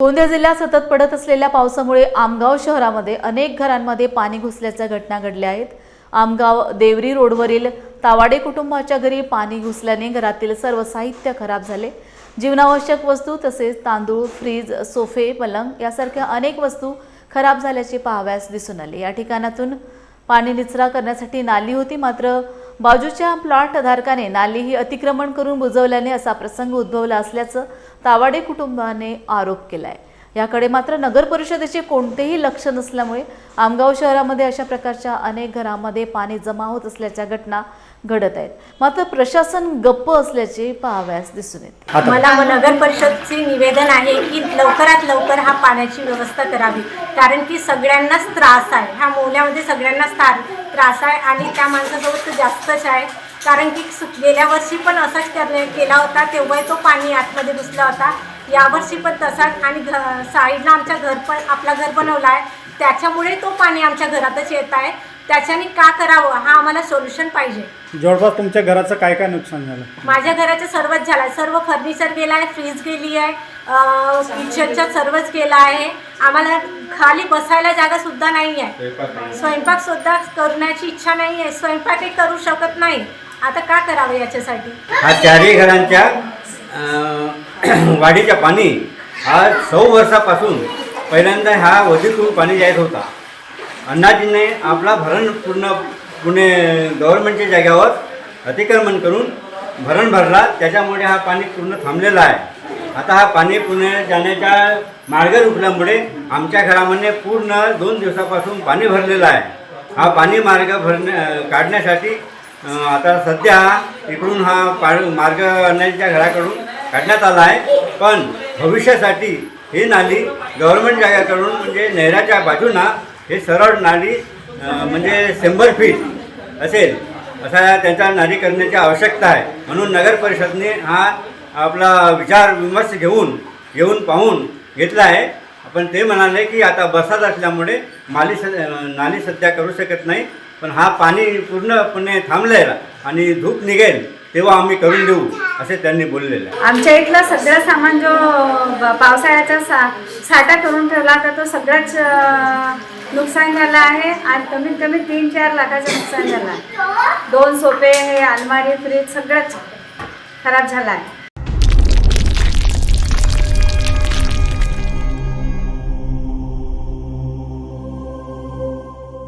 गोंदिया जिल्ह्यात सतत पडत असलेल्या पावसामुळे आमगाव शहरामध्ये अनेक घरांमध्ये पाणी घुसल्याच्या घटना घडल्या आहेत। आमगाव देवरी रोडवरील तावाडे कुटुंबाच्या घरी पाणी घुसल्याने घरातील सर्व साहित्य खराब झाले। जीवनावश्यक वस्तू तसेच तांदूळ, फ्रीज, सोफे, पलंग यासारख्या अनेक वस्तू खराब झाल्याचे पाहावयास दिसून आले। या ठिकाणातून पाणी निचरा करण्यासाठी नाली होती, मात्र बाजूच्या प्लॉट धारकाने नाली ही अतिक्रमण करून बुजवल्याने असा प्रसंग उद्भवला असल्याचं तावाडे कुटुंबाने आरोप केलाय। याकडे मात्र नगर परिषदेचे कोणतेही लक्ष नसल्यामुळे आमगाव शहरामध्ये अशा प्रकारच्या अनेक घरांमध्ये पाणी जमा होत असल्याच्या घटना घडत आहेत। मात्र प्रशासन गप्प असल्याचे पाहावयास दिसून येते। मला नगर परिषदचे निवेदन आहे की लवकरात लवकर हा पाण्याची व्यवस्था करावी, कारण की सगळ्यांनाच त्रास आहे। ह्या मोहल्ल्यामध्ये सगळ्यांनाच त्रास आहे आणि त्या माणसासोबत तर जास्तच आहे, कारण की गेल्या वर्षी पण असाच केला होता, तेव्हा तो पाणी आतमध्ये घुसला होता। यावर्षी पण तसाच, आणि साईडला आमच्या आपला घर बनवला आहे, त्याच्यामुळे तो पाणी आमच्या घरातच येत आहे। त्याच्याने का करावं हा आम्हाला सोल्युशन पाहिजे। जवळपास तुमच्या घराचं काय काय नुकसान झालं? माझ्या घराचं सर्वच झालं आहे, सर्व फर्निचर गेलं आहे, फ्रीज गेली आहे, किचनचा सर्वच गेला आहे। आम्हाला खाली बसायला जागा सुद्धा नाही आहे, स्वयंपाक सुद्धा करण्याची इच्छा नाही आहे, स्वयंपाकही करू शकत नाही। आता का करावं याच्यासाठी? हा चारही घरांच्या वाढीच्या पाणी आज 100 वर्षापासून पहिल्यांदा हा वधीतून पाणी जात होता। अण्णाजींनी आपला भरण पुणे गव्हर्नमेंटच्या जागेवर अतिक्रमण करून भरण भरला, त्याच्यामुळे हा पाणी पूर्ण थांबलेला आहे। आता हा पाणी पुणे जाण्याच्या मार्ग रुकल्यामुळे आमच्या घरामध्ये पूर्ण 2 दिवसापासून पाणी भरलेलं आहे। हा पाणी मार्ग काढण्यासाठी आता सध्या इकडून हा मार्ग अण्णाजींच्या घराकडून काढण्यात आला आहे, पण भविष्यासाठी ही नाली गव्हर्नमेंट जागेकडून म्हणजे नहराच्या बाजूना हे सरळ नाली म्हणजे 100 फीट असेल असा त्यांचा नाली करण्याची आवश्यकता आहे। म्हणून नगर परिषदने हा आपला विचार विमर्श घेऊन पाहून घेतला आहे। पण ते म्हणाले की आता बरसात असल्यामुळे नाली सध्या करू शकत नाही, पण हा पाणी पूर्णपणे थांबलेला आणि धूप निघेल तेव्हा आम्ही करून देऊ असे त्यांनी बोललेलं आहे। आमच्या इथला सगळं सामान जो पावसाळ्याचा साठा करून ठेवला तर तो सगळंच नुकसान झालं आहे आणि कमीत कमी 3-4 लाखाचं नुकसान झालं आहे। 2 सोफे, हे अलमारी, फ्रीज सगळंच खराब झालं आहे।